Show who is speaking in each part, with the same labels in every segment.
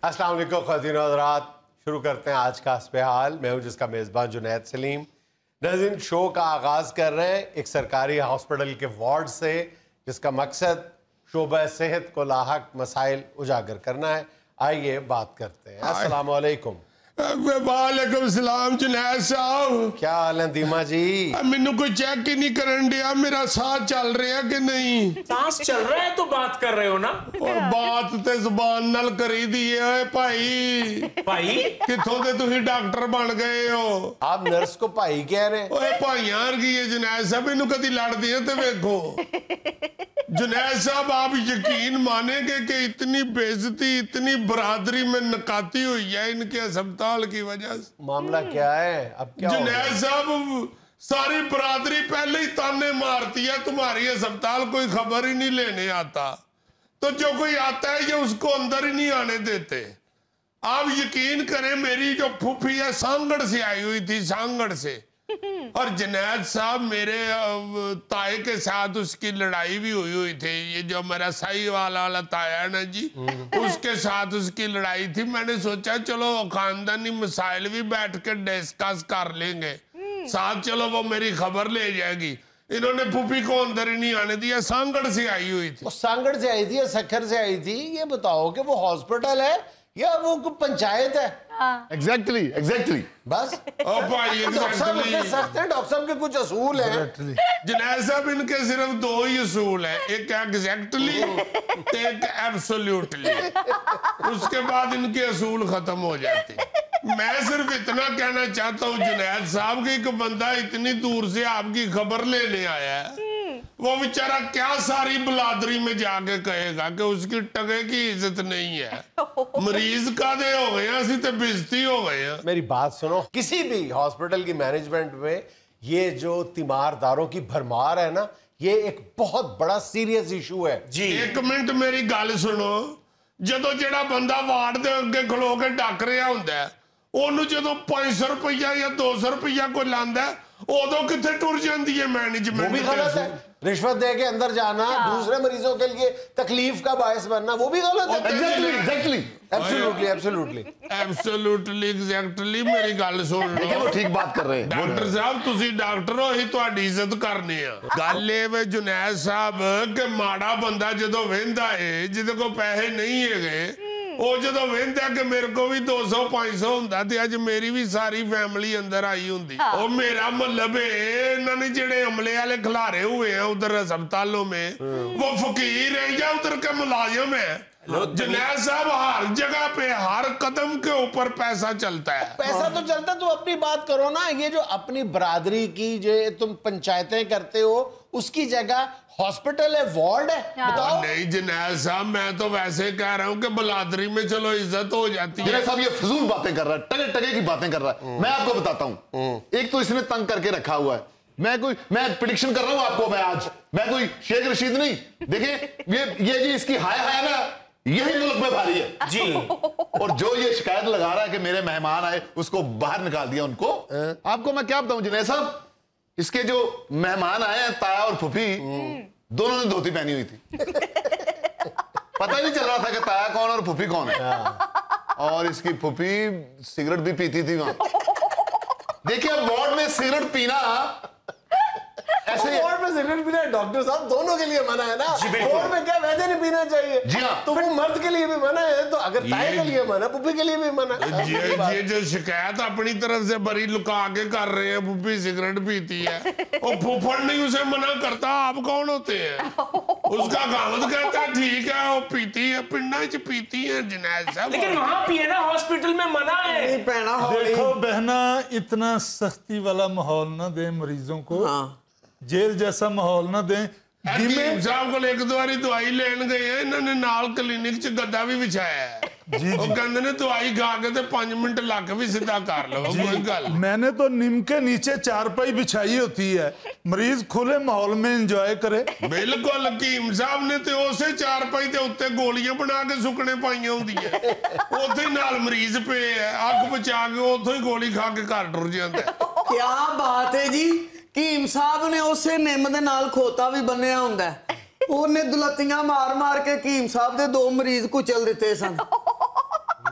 Speaker 1: अस्सलाम वालेकुम ख़वातीन और हज़रात, शुरू करते हैं आज का हस्बे हाल। मैं हूं जिसका मेज़बान जुनैद सलीम। नाज़रीन, शो का आगाज़ कर रहे हैं एक सरकारी हॉस्पिटल के वार्ड से, जिसका मकसद शोबा सेहत को लाहक मसाइल उजागर करना है। आइए बात करते हैं। अस्सलाम वालेकुम।
Speaker 2: वालेकुम सलाम जुनैद साहब,
Speaker 1: क्या हाल है दीमा जी?
Speaker 2: मैनू कोई चेक ही नहीं करन दिया, मेरा सांस चल रहा कि नहीं?
Speaker 3: सांस चल रहा है तो बात कर रहे हो ना?
Speaker 2: और बात ते ज़बान नाल करी दी है भाई।
Speaker 3: भाई
Speaker 2: किथों दे तुसीं डॉक्टर बन गए हो?
Speaker 1: आप नर्स को भाई कह रहे हैं?
Speaker 2: ओए भाइयां वर्गी है जुनैद साहब, इनू कदी लड़दी है ते वेखो। जुनैद साहब, आप यकीन मानेंगे कि इतनी बेइज्जती, इतनी बरादरी में नकाती हुई है इनके अस्पताल की वजह से।
Speaker 1: मामला क्या है? अब क्या हो गया?
Speaker 2: जुनैद साहब, सारी बरादरी पहले ही ताने मारती है, तुम्हारी अस्पताल कोई खबर ही नहीं लेने आता, तो जो कोई आता है ये उसको अंदर ही नहीं आने देते। आप यकीन करें, मेरी जो फूफी है सांगड़ से आई हुई थी, सांगड़ से, और जुनैद साहब मेरे ताए के साथ उसकी लड़ाई भी हुई थी। ये जो मेरा सही वाला ताया है ना जी, उसके साथ उसकी लड़ाई थी। मैंने सोचा चलो खानदानी मसाइल भी बैठ के डिस्कस कर लेंगे साथ, चलो वो मेरी खबर ले जाएगी। इन्होंने फूफी को अंदर ही नहीं आने दिया, सांगड़ से आई हुई थी।
Speaker 1: वो सांगड़ से आई थी या सखर से आई थी? ये बताओ कि वो हॉस्पिटल है या वो पंचायत है?
Speaker 4: एग्जैक्टली
Speaker 1: बस।
Speaker 2: ओ भाई,
Speaker 1: डॉक्टर साहब इतने सख्त हैं, डॉक्टर साहब के कुछ असूल हैं।
Speaker 2: जुनैद साहब, इनके सिर्फ दो ही असूल है, एक एग्जैक्टली, एक एब्सोल्युटली। उसके बाद इनके असूल खत्म हो जाते हैं। मैं सिर्फ इतना कहना चाहता हूँ जुनैद साहब कि एक बंदा इतनी दूर से आपकी खबर लेने आया है, वो बेचारा क्या सारी बलादरी में जाके कहेगा कि उसकी टगे की इज्जत नहीं है। मरीज का दे हो गए, असि ते बेइज्जती हो गए।
Speaker 1: मेरी बात सुनो, किसी भी हॉस्पिटल की मैनेजमेंट में ये जो तीमारदारों की भरमार है ना, ये एक बहुत बड़ा सीरियस इशू है
Speaker 3: जी।
Speaker 2: एक मिनट मेरी गल सुनो, जदों जेड़ा बंदा वार्ड दे अगे खलो के डक रहा हुंदा है, ओनू जदों 500 रुपया या 200 रुपया कोई लांदा है, उदों किथे टुर जांदी है मैनेजमेंट?
Speaker 1: वो भी गलत है। रिश्वत दे के अंदर जाना, दूसरे मरीजों के लिए तकलीफ का बायस बनना, वो भी गलत है।
Speaker 4: एग्जैक्टली
Speaker 2: एब्सोल्युटली मेरी गल सुन
Speaker 4: देखिए,
Speaker 2: लो।
Speaker 4: वो ठीक बात कर रहे हैं
Speaker 2: डॉक्टर साहब, तुसी डॉक्टर हो, ही तुहाडी इज्जत करनी है। गल ये वे जुनैद साहब कि माड़ा बंदा जदों वेंदा है, जिदे को पैसे नहीं है, वो जदों वेंदा कि मेरे को भी 200-500 हुंदा ते अज मेरी भी सारी फैमिली अंदर आई हुंदी। ओ मेरा मतलब है, इन्होंने जेड़े अमले वाले खिलारे हुए हैं उधर अस्पतालों में, वो फकीर है या उधर के मुलाजिम है? जुनैद साहब, हर जगह पे हर कदम के ऊपर पैसा चलता है।
Speaker 1: पैसा तो चलता, तो अपनी बात करो ना। ये जो अपनी बरादरी की जो तुम पंचायतें करते हो, उसकी जगह हॉस्पिटल है, वार्ड है, बताओ।
Speaker 2: नहीं जुनैद साहब, मैं तो वैसे कह रहा हूँ कि बलादरी में चलो इज्जत हो जाती है।
Speaker 4: जुनैद साहब, ये फजूल बातें कर रहा है, टगे टगे की बातें कर रहा है। मैं आपको बताता हूँ, एक तो इसने तंग करके रखा हुआ है। मैं प्रेडिक्शन कर रहा हूँ आपको, मैं कोई शेख रशीद नहीं। देखिए, ये जी इसकी हाय ना, यही मुल्क में भारी है
Speaker 3: जी।
Speaker 4: और जो ये शिकायत लगा रहा है कि मेरे मेहमान आए, उसको बाहर निकाल दिया उनको। आपको मैं क्या बताऊं जुनैद साहब, इसके जो मेहमान आए हैं, ताया और फूफी, दोनों ने धोती पहनी हुई थी। पता ही नहीं चल रहा था कि ताया कौन और फूफी कौन है। और इसकी फूफी सिगरेट भी पीती थी वहां। देखिए, अब वार्ड में सिगरेट पीना ऐसे,
Speaker 1: वार्ड में सिगरेट पीना डॉक्टर साहब दोनों के लिए मना है ना। वार्ड में क्या वैसे नहीं पीना चाहिए?
Speaker 4: जी हाँ।
Speaker 1: तो वो मर्द के लिए भी मना है, तो अगर ताए के लिए मना, पुप्पी के लिए भी मना है।
Speaker 2: ये जो शिकायत अपनी तरफ से बड़ी लुका के कर रहे हैं, फूफी सिगरेट पीती है, और फूफड़ नहीं उसे मना करता, आप कौन होते हैं? उसका गावत कहता है ठीक है, वो पीती है, पिंडा च पीती है जुनैद साहब।
Speaker 3: लेकिन वहां पिए ना, हॉस्पिटल में मना है।
Speaker 5: देखो बहना, इतना सख्ती वाला माहौल ना दे मरीजों को, जेल जैसा माहौल ना दें।
Speaker 2: हकीम साहब को एक दो दवाई लेन गए हैं, इन्होंने नाल क्लिनिक च गद्दा भी बिछाया है। वो कहते ने दवाई खा के ते 5 मिनट लक भी सीधा कर लो, कोई गल।
Speaker 5: मैंने तो नीम के नीचे चारपाई बिछाई होती है, मरीज खुले माहौल में एंजॉय करे।
Speaker 2: बिल्कुल, हकीम साहब ने तो उसे चारपाई के उत्ते गोलियां बना के सुकने पाइयां होंदियां, उत्थे नाल मरीज पे है, अख बचा के उत्थों ही गोली खा के घर टुर जांदा है।
Speaker 6: क्या बात है जी, हकीम साहब ने उसे निम दे नाल खोता भी बन्निया हुंदा है, ਉਹਨੇ ਦੁਲੱਤੀਆਂ ਮਾਰ-ਮਾਰ ਕੇ ਹਕੀਮ ਸਾਹਿਬ ਦੇ 2 ਮਰੀਜ਼ ਕੁਚਲ ਦਿੱਤੇ ਸਨ।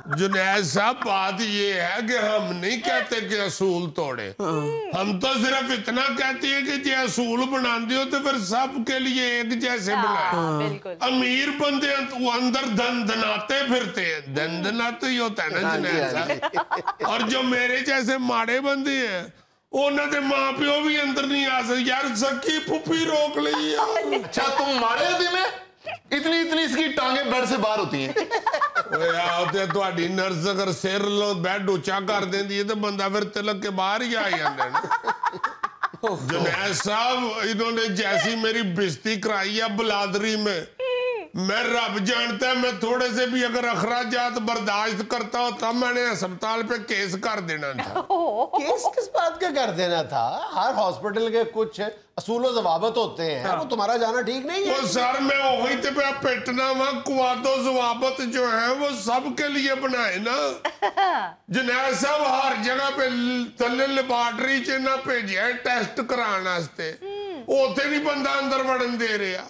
Speaker 2: जुनैद साहब बात ये है कि हम नहीं कहते कि असूल तोड़े, हम तो सिर्फ इतना कहते हैं कि जो असूल बनाते हो तो फिर सबके लिए एक जैसे बनाए। अमीर बंदे वो अंदर दनाते फिरते हैं, दनाते ही होता है ना जुनैद साहब। और जो मेरे जैसे माड़े बंदे हैं उन्होंने माँ प्यो भी अंदर नहीं आ सकते। यार सकी पुप्पी रोक ली यार।
Speaker 4: अच्छा तुम मारे दी में इतनी इतनी इसकी टांगे बेड से बाहर होती हैं।
Speaker 2: ਤੁਹਾਡੀ ਨਰਸ ਅਗਰ ਸਿਰ ਲੋ ਬੈੱਡ ਉੱਚਾ ਕਰ ਦਿੰਦੀ ਹੈ ਤਾਂ ਬੰਦਾ ਫਿਰ ਤਿਲਕ ਕੇ ਬਾਹਰ ਹੀ ਆ ਜਾਂਦਾ ਨਾ। जुनैद साहब इन्होंने जैसी मेरी बेइज्जती कराई है बलादरी में, मैं रब जानता है मैं थोड़े से भी अगर अखराजात बर्दाश्त करता होता मैंने अस्पताल पे केस कर देना था।
Speaker 1: केस किस बात का कर देना था? हर हॉस्पिटल के कुछ असूल ज़वाबत होते हैं, वो तुम्हारा जाना ठीक नहीं है।
Speaker 2: वो सर मैं वही तो पे पिटना वा, कुवादो ज़वाबत जो है वो सबके लिए बनाए ना। जुनैद साहब हर जगह पे थल्ले लेबार्टरी च ना भेजे टेस्ट कराने वास्ते, उथे नहीं बंदा अंदर वड़न दे रहा।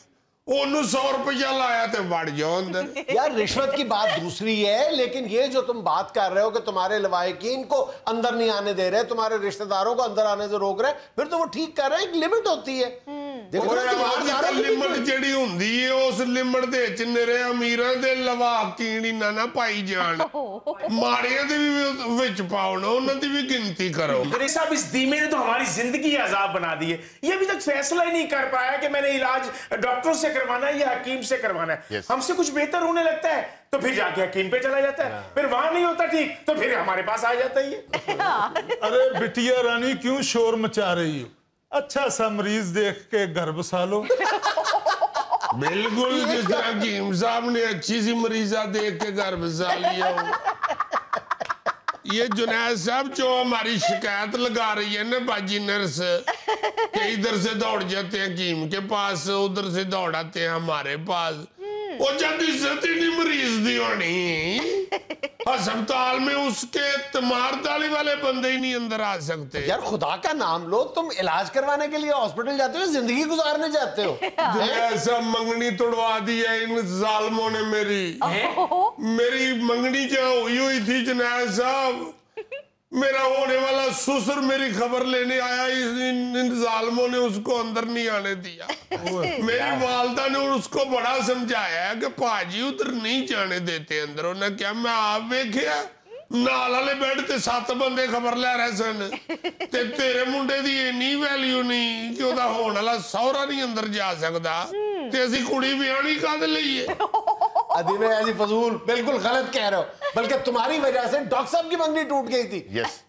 Speaker 2: ओनू 100 रुपया लाया तो वड़ जाओ अंदर।
Speaker 1: यार रिश्वत की बात दूसरी है, लेकिन ये जो तुम बात कर रहे हो कि तुम्हारे लवाहिकीन को अंदर नहीं आने दे रहे, तुम्हारे रिश्तेदारों को अंदर आने से रोक रहे, फिर तो वो ठीक कर रहे हैं। एक लिमिट होती है। देखो
Speaker 2: लिमिट ਜਿਹੜੀ ਹੁੰਦੀ ਹੈ ਉਸ ਲਿमिट ਦੇ ਵਿੱਚ ਨਿਰੇ ਅਮੀਰਾਂ ਦੇ ਲਵਾਹੀਕੀਨ ਹੀ ਨਾ ਪਾਈ ਜਾਣ, ਮਾੜਿਆਂ ਦੇ ਵੀ ਵਿੱਚ ਪਾਉਣ, ਉਹਨਾਂ ਦੀ ਵੀ ਗਿਣਤੀ ਕਰੋ।
Speaker 3: अरे साहब इस धीमे ने तो हमारी जिंदगी अजाब बना दी है। ये अभी तक फैसला ही नहीं कर पाया कि मैंने इलाज डॉक्टर से करवाना है या हकीम से करवाना है। हमसे कुछ बेहतर होने लगता है तो फिर जाके हकीम पे चला जाता है, फिर वहां नहीं होता ठीक तो फिर हमारे पास आ जाता है।
Speaker 5: अरे बिटिया रानी क्यों शोर मचा रही हो? अच्छा सा मरीज देख के घर बसा लो।
Speaker 2: बिल्कुल जिस तरह हकीम साहब ने अच्छी सी मरीजा देख के घर बसा लिया हो। ये जुनैद साहब जो हमारी शिकायत लगा रही है ना बाजी नर्स, कि इधर से दौड़ जाते हैं हकीम के पास, उधर से दौड़ आते हैं हमारे पास, वो जब इज्जत ही नहीं मरीज दी होनी। अस्पताल में उसके तमारदारी वाले बंदे ही नहीं अंदर आ सकते।
Speaker 1: यार खुदा का नाम लो, तुम इलाज करवाने के लिए हॉस्पिटल जाते हो, जिंदगी गुजारने जाते हो।
Speaker 2: ऐसा मंगनी तोड़वा दी है इन जालमों ने मेरी मंगनी जहाँ हुई थी जुनैद साहब, मेरा होने वाला ससुर मेरी खबर लेने आया, इन जालमों ने उसको अंदर नहीं आने दिया। मेरी वालदा ने उसको बड़ा समझाया कि पाजी उधर नहीं जाने देते अंदर। उन्हें क्या मैं आप वेख्या नाल वाले बेड ते 7 बंदे खबर ले रहे सन ते तेरे मुंडे दी इन्नी वैल्यू नहीं कि ओदा होने वाला सौरा नहीं अंदर जा सकदा ते असी कुड़ी विआहनी काहदे लईए।
Speaker 1: अदीमे ऐसी फजूल बिल्कुल गलत कह रहे हो, बल्कि तुम्हारी वजह से डॉक्टर साहब की मंगनी टूट गई थी।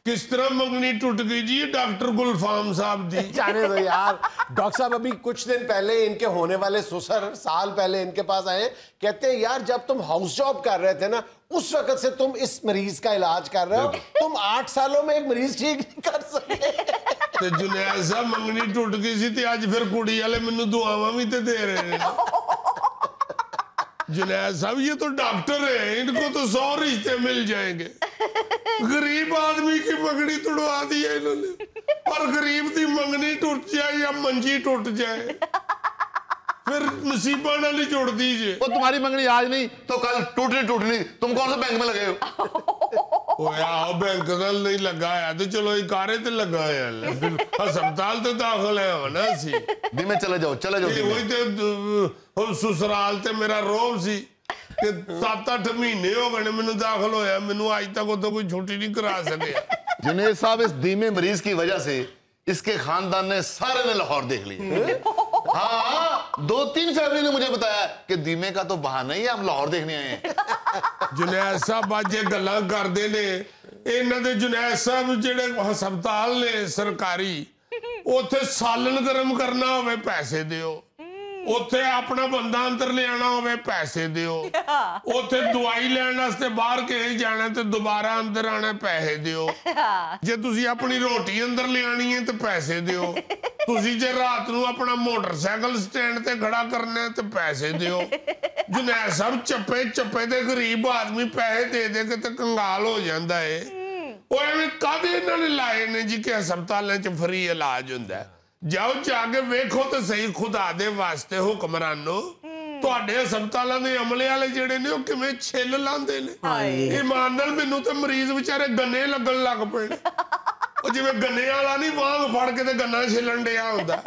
Speaker 2: किस तरह मंगनी टूट गई जी? डॉक्टर गुलफाम साहब दी।
Speaker 1: जाने दो यार, डॉक्टर साहब अभी कुछ दिन पहले इनके होने वाले ससुर साल पहले इनके पास आए, कहते हैं यार जब तुम हाउस जॉब कर रहे थे ना उस वक्त से तुम इस मरीज का इलाज कर रहे हो, तुम 8 सालों में एक मरीज ठीक नहीं कर सके।
Speaker 2: ते जुनैद साहब मंगनी टूट गई सी ते आज फिर कुड़ी वाले मैनू दुआवां भी ते दे रहे हैं। जुनैद साहब ये तो डॉक्टर है, इनको तो 100 रिश्ते मिल जाएंगे। गरीब आदमी की मंगनी तुड़वा दी है इन्होंने, और गरीब की मंगनी टूट जाए या मंजी टूट जाए फिर मुसीबा ना नहीं जोड़ दीजिए।
Speaker 4: वो तुम्हारी मंगनी आज नहीं तो कल टूटनी। तुम कौन सा बैंक में लगे हो?
Speaker 2: बैंक नाल नहीं लगा है तो चलो इकारे ते लगा है, अस्पताल ते दाखिल है ना सी।
Speaker 4: धीमे चले जाओ
Speaker 2: वही ते हम ससुराल ते मेरा रोब सी कि 7-8 महीने हो गए मैनू दाखिल होया, मैनू आज तक तो कोई छुट्टी नहीं करा सके।
Speaker 4: जुनैद साहब इस धीमे मरीज की वजह से इसके खानदान ने सारे ने लाहौर देख लिया। हाँ 2-3 फैमिली ने मुझे बताया कि धीमे का तो बहाना ही है, हम लाहौर देखने आए हैं।
Speaker 2: जुनैद साहब आज ये गल्लां करदे ने, इन्हां दे जुनैद साहब जेड़े हस्पताल ने सरकारी, उत्थे सालन गर्म करना होवे पैसे दिओ, उत्थे अपना बंदा अंदर ले आना होवे पैसे दिओ, उत्थे दवाई लैण वास्ते बाहर कहीं जाना ते दोबारा अंदर आना पैसे दिओ, जे तुसी अपनी रोटी अंदर ले आनी है तो पैसे दिओ, तुसी जे रात नूं अपना मोटरसाइकिल स्टैंड ते खड़ा करना है तो पैसे दिओ। जुनैद साहब चप्पे ते गरीब आदमी पैसे दे दे के ते कंगाल हो जांदा है। ਉਹ ਐਵੇਂ ਕਾਹਦੇ ਇਹਨਾਂ ਨੇ ਲਾਏ ਨੇ ਜੀ ਕਿ ਹਸਪਤਾਲਾਂ 'ਚ ਫਰੀ ਇਲਾਜ ਹੁੰਦਾ। ਜਾਓ ਜਾ ਕੇ ਵੇਖੋ ਤੇ ਸਹੀ ਖੁਦਾ ਦੇ ਵਾਸਤੇ ਹੁਕਮਰਾਨੋ, ਤੁਹਾਡੇ ਹਸਪਤਾਲਾਂ ਦੇ ਅਮਲੇ ਵਾਲੇ ਜਿਹੜੇ ਨੇ ਉਹ ਕਿਵੇਂ ਛਿੱਲ ਲਾਉਂਦੇ ਨੇ ਇਮਾਨ ਨਾਲ ਮੈਨੂੰ ਤਾਂ ਮਰੀਜ਼ ਵਿਚਾਰੇ ਗੰਨੇ ਲੱਗਣ ਲੱਗ ਪਏ ਨੇ ਉਹ ਜਿਵੇਂ ਗੰਨੇ ਵਾਲਾ ਨਹੀਂ ਵਾਂਗ ਫੜ ਕੇ ਤੇ ਗੰਨਾ ਛਿੱਲਣ ਡਿਆ ਹੁੰਦਾ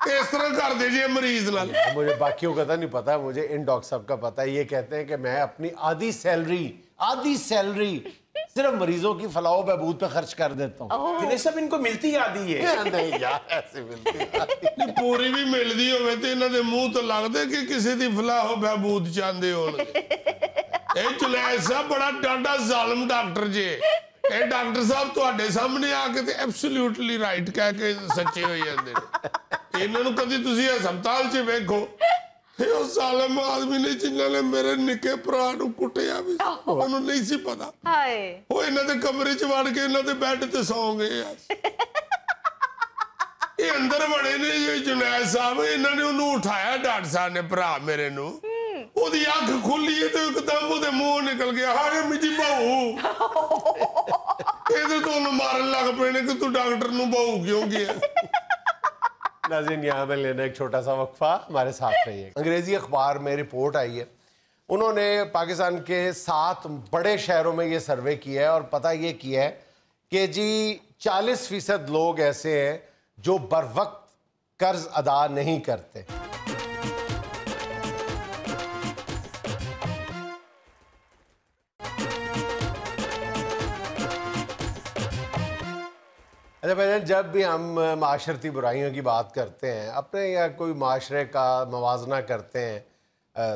Speaker 2: इस तरह कर दीजिए मरीज नाल।
Speaker 1: मुझे बाकियों का तो नहीं पता, मुझे इन डॉक्टर साहब का पता है। ये कहते हैं कि मैं अपनी आधी सैलरी सिर्फ मरीजों की फलाह बहबूद पे खर्च कर देता हूँ।
Speaker 3: सब इनको मिलती आती है
Speaker 1: नहीं यार, ऐसे मिलती
Speaker 2: पूरी भी मिलती होवे ते इन्हां दे मुंह तो लगदे कि किसी दी फलाह बहबूद चाहते होणगे। ਇਹ ਜੁਨੈਦ ਸਾਹਿਬ ਬੜਾ ਡਾਢਾ ਜ਼ਾਲਮ ਡਾਕਟਰ ਜੇ। ਇਹ ਡਾਕਟਰ ਸਾਹਿਬ ਤੁਹਾਡੇ ਸਾਹਮਣੇ ਆ ਕੇ ਤੇ ਐਬਸੋਲੂਟਲੀ ਰਾਈਟ ਕਹਿ ਕੇ ਸੱਚੇ ਹੋ ਜਾਂਦੇ ਨੇ। ਇਹਨਾਂ ਨੂੰ ਕਦੀ ਤੁਸੀਂ ਹਸਪਤਾਲ 'ਚ ਵੇਖੋ, ਉਹ ਜ਼ਾਲਮ ਆਦਮੀ ਨੇ ਜਿਨ੍ਹਾਂ ਨੇ ਮੇਰੇ ਨਿੱਕੇ ਭਰਾ ਨੂੰ ਕੁੱਟਿਆ ਵੀ ਉਹਨੂੰ ਨਹੀਂ ਸੀ ਪਤਾ। ਉਹ ਇਹਨਾਂ ਦੇ ਕਮਰੇ 'ਚ ਵੜ ਕੇ ਇਹਨਾਂ ਦੇ ਬੈੱਡ ਤੇ ਸੌਂ ਗਏ ਆ। ਇਹ ਅੰਦਰ ਬੜੇ ਨੇ ਜੇ ਜੁਨੈਦ ਸਾਹਿਬ, ਇਹਨਾਂ ਨੇ ਉਹਨੂੰ ਉਠਾਇਆ ਡਾਕਟਰ ਸਾਹਿਬ ਨੇ, ਭਰਾ ਮੇਰੇ ਨੂੰ। ਉਹਦੀ ਅੱਖ ਖੁੱਲੀ ਤੇ ਇੱਕਦਮ ਉਹਦੇ ਮੂੰਹ ਨਿਕਲ ਗਿਆ, ਹਾਏ ਮੇਰੀ ਬਹੂ। ਇਹਦੇ ਤੋਂ ਉਹਨੂੰ ਮਾਰਨ ਲੱਗ ਪਏ ਨੇ ਕਿ ਤੂੰ ਡਾਕਟਰ ਨੂੰ ਬਹੂ ਕਿਉਂ ਗਿਆ।
Speaker 1: नाज़रीन, यहाँ में लेना एक छोटा सा वक्फा, हमारे साथ रहिए। अंग्रेजी अखबार में रिपोर्ट आई है, उन्होंने पाकिस्तान के 7 बड़े शहरों में ये सर्वे किया है और पता ये किया है कि जी 40% लोग ऐसे हैं जो बर वक्त कर्ज अदा नहीं करते। अच्छा भाई, जब भी हम माशरती बुराइयों की बात करते हैं, अपने या कोई माशरे का मवाजना करते हैं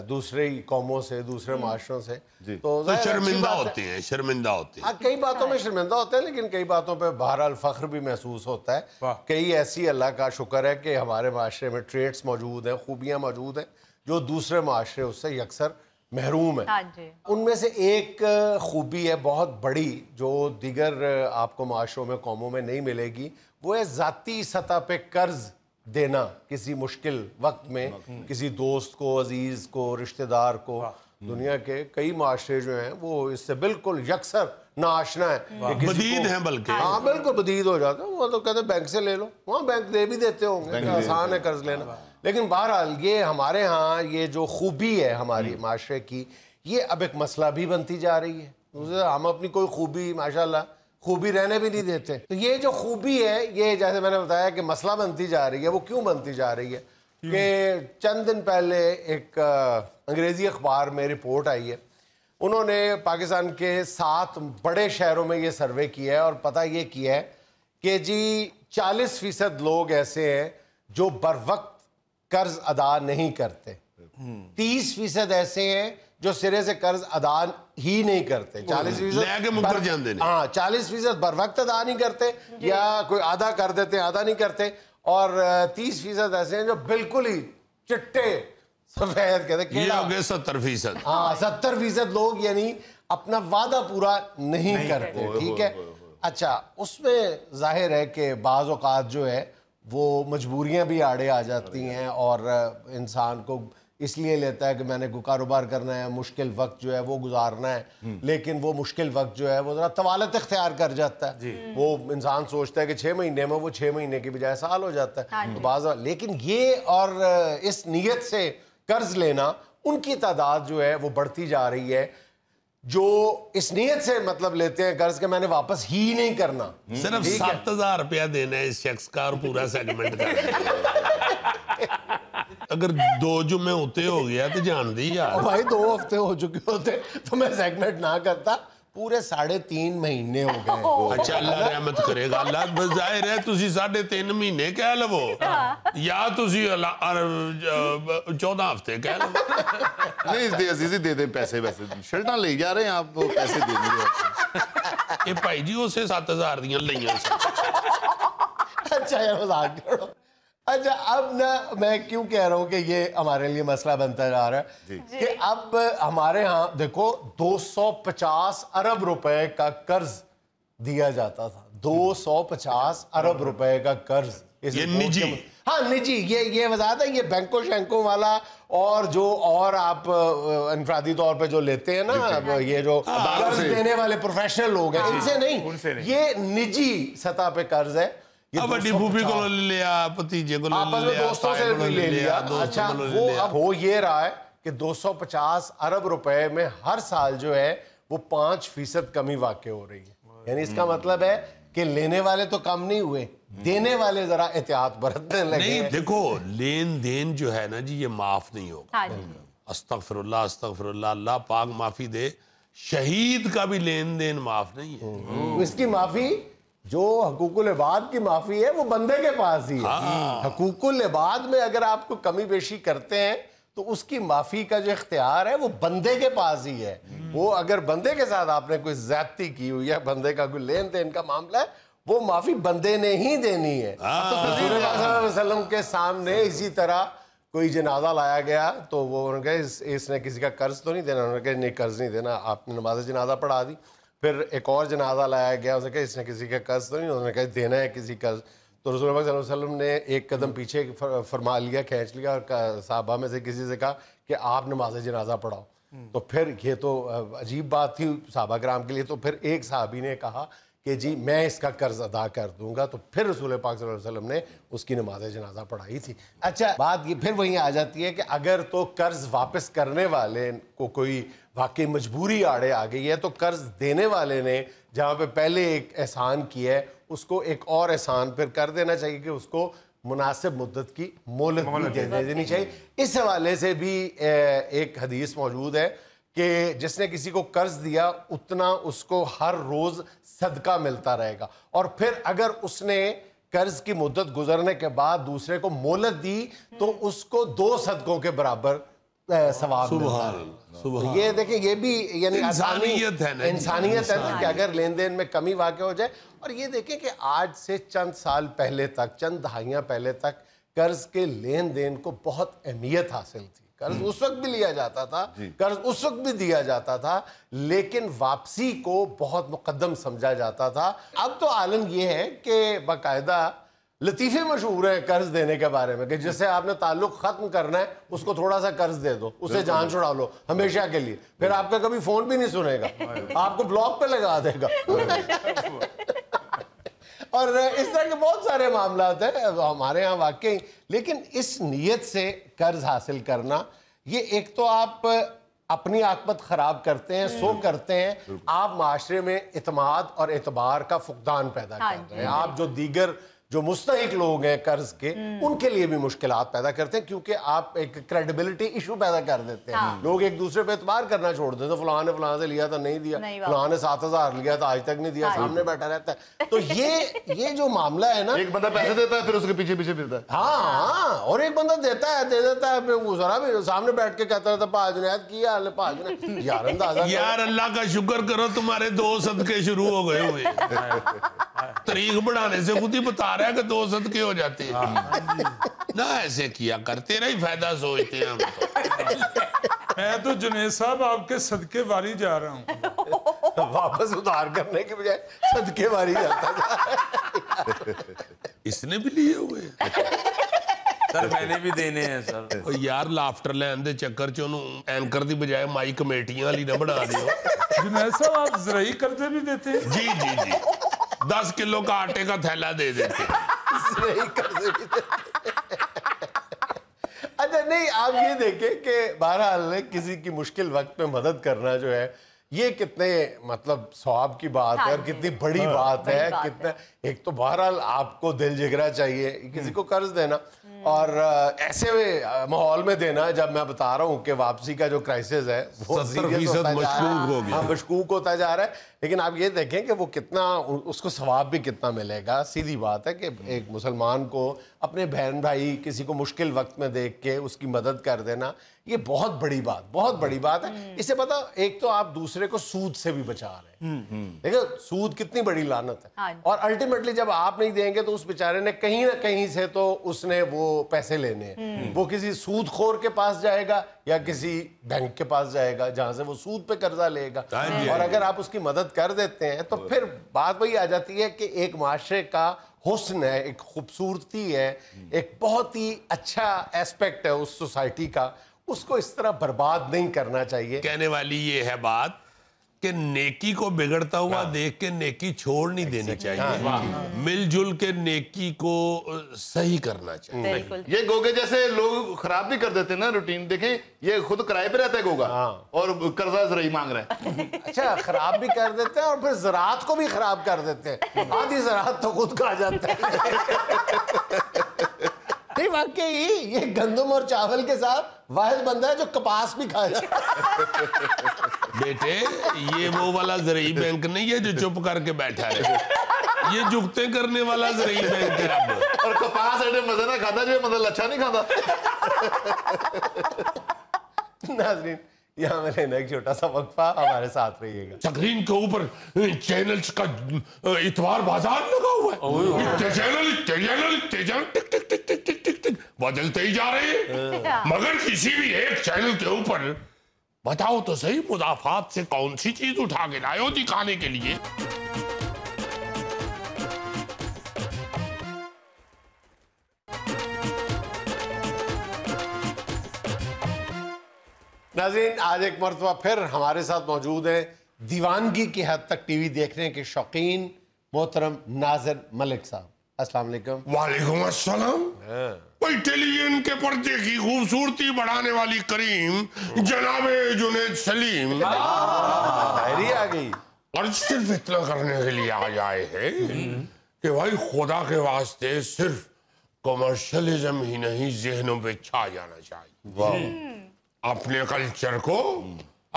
Speaker 1: दूसरे कौमों से, दूसरे माशरों से, तो
Speaker 2: शर्मिंदा होते हैं, शर्मिंदा होते हैं।
Speaker 1: हाँ, कई बातों में शर्मिंदा होते हैं, लेकिन कई बातों पे बहरहाल फख्र भी महसूस होता है। कई ऐसी अल्लाह का शुक्र है कि हमारे माशरे में ट्रेड्स मौजूद हैं, खूबियाँ मौजूद हैं जो दूसरे माशरे उससे यकसर महरूम है। उनमें से एक खूबी है बहुत बड़ी जो दीगर आपको माशरों में कौमों में नहीं मिलेगी, वो है ज़ाती सतह पे कर्ज देना किसी मुश्किल वक्त में, किसी दोस्त को, अजीज़ को, रिश्तेदार को। दुनिया के कई माशरे जो हैं वो इससे बिल्कुल यकसर नाआशना है,
Speaker 2: बदीद हैं बल्कि।
Speaker 1: हाँ बिल्कुल बदीद हो जाता है। वो तो कहते हैं बैंक से ले लो, वहाँ बैंक दे भी देते होंगे, आसान है कर्ज लेना। लेकिन बहरहाल ये हमारे यहाँ ये जो खूबी है हमारी माशरे की, ये अब एक मसला भी बनती जा रही है। हम अपनी कोई खूबी माशाल्लाह खूबी रहने भी नहीं देते। तो ये जो खूबी है, ये जैसे मैंने बताया कि मसला बनती जा रही है, वो क्यों बनती जा रही है कि चंद दिन पहले एक अंग्रेज़ी अखबार में रिपोर्ट आई है, उन्होंने पाकिस्तान के 7 बड़े शहरों में ये सर्वे किया है और पता ये किया है कि जी 40% लोग ऐसे हैं जो बर वक्त कर्ज अदा नहीं करते। 30% ऐसे हैं जो सिरे से कर्ज अदा ही नहीं करते। 40% हाँ 40% बर वक्त अदा नहीं करते या कोई आधा कर देते हैं, आधा नहीं करते। और 30% ऐसे हैं जो बिल्कुल ही चिट्टे सफेद कहते
Speaker 2: ये हो गए 70%।
Speaker 1: हाँ 70% लोग यानी अपना वादा पूरा नहीं करते। ठीक है, अच्छा उसमें जाहिर है कि बाज़ औक़ात जो है वो मजबूरियां भी आड़े आ जाती हैं और इंसान को इसलिए लेता है कि मैंने कोई कारोबार करना है, मुश्किल वक्त जो है वो गुजारना है, लेकिन वो मुश्किल वक्त जो है वो ज़रा तवालत इख्तियार कर जाता है। वो इंसान सोचता है कि 6 महीने में वो 6 महीने की बजाय साल हो जाता है। तो बाज़ लेकिन ये और इस नीयत से कर्ज लेना, उनकी तादाद जो है वो बढ़ती जा रही है जो इस नीयत से मतलब लेते हैं कर्ज के मैंने वापस ही नहीं करना।
Speaker 2: सिर्फ 7,000 रुपया देना है इस शख्स का और पूरा सेगमेंट करना। अगर 2 जुम्मे होते हो गया तो जान दी यार
Speaker 1: भाई 2 हफ्ते हो चुके होते तो मैं सेगमेंट ना करता, पूरे 3.5 महीने हो गए।
Speaker 2: अच्छा अल्लाह रहमत करेगा। अल्लाह जाहिर है तुसी 3.5 महीने कह लवो या तुसी 14 हफ्ते कह लवो।
Speaker 4: नहीं दे अजीजी दे दे पैसे, वैसे शर्टा ले जा रहे हैं आप, वो पैसे दे दीजिए।
Speaker 2: ये भाई जी उसे 7,000 दियां लईयां।
Speaker 1: अच्छा यार मजाक करो। अच्छा अब ना मैं क्यों कह रहा हूँ कि ये हमारे लिए मसला बनता जा रहा है कि अब हमारे यहाँ देखो 250 अरब रुपए का कर्ज दिया जाता था। 250 अरब रुपए का कर्ज
Speaker 2: ये निजी,
Speaker 1: हाँ निजी, ये वजाहत है, ये बैंकों शैंकों वाला और जो और आप इनफरादी तौर पे जो लेते हैं ना, ये जो कर्ज देने वाले प्रोफेशनल लोग हैं, इनसे नहीं, ये निजी सतह पे कर्ज है।
Speaker 2: बड़ी फूफी को ले लिया, भतीजे को ले लिया,
Speaker 1: दोस्तों से भी ले लिया। अच्छा वो अब हो ये रहा है کہ 250 ارب روپے میں ہر سال جو ہے وہ 5% کمی واقع ہو رہی ہے. یعنی اس کا مطلب ہے کہ لینے والے تو کم نہیں ہوئے, دینے والے ذرا احتیاط برتنے لگے.
Speaker 7: نہیں دیکھو لین دین جو ہے نا جی یہ معاف نہیں ہوگا. استغفر اللہ, اللہ پاک معافی دے. شہید کا بھی لین دین معاف نہیں ہے.
Speaker 1: اس کی معافی جو حقوق العباد کی معافی ہے وہ بندے کے پاس ہی ہے. حقوق العباد میں اگر آپ کو کمی بیشی کرتے ہیں تو اس کی معافی کا جو اختیار ہے وہ بندے کے پاس ہی ہے. وہ اگر بندے کے ساتھ آپ نے کوئی زیادتی کی ہوئی ہے, بندے کا کوئی لین دین کا معاملہ ہے, وہ معافی بندے نے ہی دینی ہے. تو رسول اللہ صلی اللہ علیہ وسلم کے سامنے اسی طرح کوئی جنازہ لایا گیا تو وہ انہوں نے کہا اس نے کسی کا قرض تو نہیں دینا. انہوں نے کہا نہیں قرض نہیں دینا. آپ نے نماز جنازہ پڑھا دی. پھر ایک اور جنازہ لایا گیا, اس نے کہا اس نے کسی کا قرض تو نہیں. انہوں نے کہا دینا ہے کسی قرض. تو رسول اللہ صلی اللہ علیہ وسلم نے ایک قدم پیچھے فرما لیا, کھینچ لیا, اور صحابہ میں سے کسی سے کہا کہ آپ نماز جنازہ پڑھاؤ. تو پھر یہ تو عجیب بات تھی صحابہ کرام کے لیے. تو پھر ایک صحابی نے کہا کہ جی میں اس کا قرض ادا کر دوں گا. تو پھر رسول پاک صلی اللہ علیہ وسلم نے اس کی نماز جنازہ پڑھائی تھی. اچھا بات یہ پھر وہیں آ جاتی ہے کہ اگر تو قرض واپس کرنے والے کو کوئی واقعی مجبوری آڑے آ گئی ہے تو قرض دینے والے نے جہاں پہ پہلے ایک احسان کیا ہے اس کو ایک اور احسان پھر کر دینا چاہیے کہ اس کو مناسب مدت کی مہلت بھی دے دینی چاہیے. اس حوالے سے بھی ایک حدیث موجود ہے کہ جس نے کسی کو قرض دیا اتنا اس کو ہر روز صدقہ ملتا رہے گا, اور پھر اگر اس نے قرض کی مدت گزرنے کے بعد دوسرے کو مہلت دی تو اس کو 2 صدقوں کے برابر ثواب ملتا ہے. یہ دیکھیں یہ بھی یعنی انسانیت ہے کہ اگر لین دین میں کمی واقع ہو جائے. اور یہ دیکھیں کہ آج سے چند سال پہلے تک, چند دہائیاں پہلے تک قرض کے لین دین کو بہت اہمیت حاصل تھی. قرض اس وقت بھی لیا جاتا تھا, قرض اس وقت بھی دیا جاتا تھا, لیکن واپسی کو بہت مقدم سمجھا جاتا تھا. اب تو عالم یہ ہے کہ باقاعدہ لطیفے مشہور ہیں قرض دینے کے بارے میں کہ جس سے آپ نے تعلق ختم کرنا ہے اس کو تھوڑا سا قرض دے دو, اسے جان چھڑا لو ہمیشہ کے لیے, پھر آپ کا کبھی فون بھی نہیں سنے گا, آپ کو بلاک پہ لگا دے گا. اور اس طرح کے بہت سارے معاملات ہیں ہمارے ہاں واقعی. لیکن اس نیت سے قرض حاصل کرنا, یہ ایک تو آپ اپنی عاقبت خراب کرتے ہیں, سو کرتے ہیں, آپ معاشرے میں اعتماد اور اعتبار کا فقدان پیدا کرتے ہیں. آپ جو دیگر جو مستحق لوگ ہیں قرض کے ان کے لیے بھی مشکلات پیدا کرتے ہیں, کیونکہ آپ ایک کریڈیبلٹی ایشو پیدا کر دیتے ہیں. لوگ ایک دوسرے پہ اعتبار کرنا چھوڑ دیتے ہیں. فلاں نے فلاں سے لیا تھا نہیں دیا, فلاں نے 7,000 لیا تھا آج تک نہیں دیا, سامنے بیٹھا رہتا ہے. تو یہ جو معاملہ ہے نا,
Speaker 4: ایک بندہ پیسے دیتا ہے پھر اس کے پیچھے پیچھے پھرتا ہے.
Speaker 1: ہاں, اور ایک بندہ دیتا ہے دے دیتا ہے, پھر ذرا بھی سامنے بیٹھ کے کہتا رہتا پا جنید کیا حال ہے پا جنید. یار اندازہ
Speaker 7: یار اللہ کا شکر کرو تمہارے 2 صدقے شروع ہو گئے ہوئے. تاریخ بڑھانے سے خود ہی بتا رہا ہے کہ 2 صدقے ہو جاتے ہیں. نہ ایسے کیا کرتے رہی فائدہ سوچتے ہیں ہم.
Speaker 5: میں تو جنید صاحب آپ کے صدقے واری جا رہا ہوں.
Speaker 1: واپس ادھار کرنے کے بجائے صدقے واری جاتا ہے.
Speaker 7: اس نے بھی لیے ہوئے
Speaker 3: سر, میں نے بھی دینے ہیں سر.
Speaker 7: یار لافٹر لین دے چکر چ انہوں اینکر دی بجائے مائی کمیٹیاں والی نہ بنا دیو.
Speaker 5: جنید صاحب آپ زرعی قرضے بھی دیتے ہیں؟
Speaker 7: جی جی جی 10 کلو کا آٹے کا تھیلا دے دیتے.
Speaker 1: اچھا نہیں, آپ یہ دیکھیں کہ بہرحال کسی کی مشکل وقت میں مدد کرنا جو ہے یہ کتنے مطلب ثواب کی بات ہے اور کتنی بڑی بات ہے. کتنا ایک تو بہرحال آپ کو دل جگرا چاہیے کسی کو قرض دینا, اور ایسے ماحول میں دینا جب میں بتا رہا ہوں کہ واپسی کا جو کرائسس ہے وہ
Speaker 7: 70% مشکوک ہو گیا.
Speaker 1: مشکوک ہوتا جا رہا ہے. لیکن آپ یہ دیکھیں کہ وہ کتنا, اس کو ثواب بھی کتنا ملے گا. سیدھی بات ہے کہ ایک مسلمان کو اپنے بہن بھائی کسی کو مشکل وقت میں دیکھ کے اس کی مدد کر دینا یہ بہت بڑی بات, بہت بڑی بات ہے. اس سے پتا ایک تو آپ دوسرے کو سود سے بھی بچا رہے ہیں. دیکھو سود کتنی بڑی لعنت ہے, اور الٹیمیٹلی جب آپ نہیں دیں گے تو اس بیچارے نے کہیں نہ کہیں سے تو اس نے وہ پیسے لینے ہیں. وہ کسی سود خور کے پاس جائے گا یا کسی بینک کے پاس جائے گا جہاں سے وہ سود پہ قرضہ لے گا. اور اگر آپ اس کی مدد کر دیتے ہیں تو پھر بات وہی آ جاتی ہے کہ ایک معاشرے کا حسن ہے, ایک خوبصورتی ہے, ایک بہت ہی اچھا ایسپیکٹ ہے اس سوسائٹی کا, اس کو اس طرح برباد نہیں کرنا چاہیے.
Speaker 7: کہنے والی یہ ہے بات کہ نیکی کو بگڑتا ہوا دیکھ کے نیکی چھوڑ نہیں دینی چاہیے، مل جل کے نیکی کو صحیح کرنا چاہیے۔
Speaker 4: یہ گوگے جیسے لوگ خراب بھی کر دیتے ہیں نا روٹین، دیکھیں یہ خود کرائے پہ رہتا ہے گوگا اور قرضہ زرعی مانگ رہا ہے۔
Speaker 1: اچھا خراب بھی کر دیتے ہیں اور پھر زراعت کو بھی خراب کر دیتے ہیں، آدھی زراعت تو خود کھا جاتا ہے۔ نہیں واقعی یہ گندم اور چاول کے ساتھ واحد بندہ ہے جو کپاس بھی کھا جاتا ہے۔
Speaker 7: بیٹے یہ وہ والا زرعی بینک نہیں ہے جو چپ کر کے بیٹھا ہے، یہ جھکتے کرنے والا زرعی بینک ہے اب۔
Speaker 4: اور کپاس ایڈے مزے نہ کھاتا جو مطلب اچھا نہیں کھاتا۔
Speaker 1: ناظرین یہاں میں لینا ایک چھوٹا سا وقفہ، ہمارے ساتھ رہیے گا۔
Speaker 7: سکرین کے اوپر چینلز کا اتوار بازار لگا ہوا ہے، اتنے چینل ٹک ٹک ٹک ٹک ٹک ٹک ٹک بدلتے ہی جا رہے ہیں، مگر کسی بھی ایک چینل کے اوپر بتاؤ تو صحیح مضافات سے کون سی چیز اٹھا کے لائے ہو دکھانے کے لیے۔
Speaker 1: ناظرین آج ایک مرتبہ پھر ہمارے ساتھ موجود ہیں دیوانگی کی حد تک ٹی وی دیکھنے کے شوقین محترم ناظر ملک صاحب، السلام علیکم۔
Speaker 7: وعلیکم السلام۔ بھائی ٹیلی ویژن کے پردے کی خوبصورتی بڑھانے والی کریم جناب جنید سلیم
Speaker 1: شاعری آ گئی،
Speaker 7: اور صرف اتنا کرنے کے لیے آ جائے ہیں کہ بھائی خدا کے واسطے صرف کمرشلزم ہی نہیں ذہنوں پہ چھا جانا چاہیے، اپنے کلچر کو،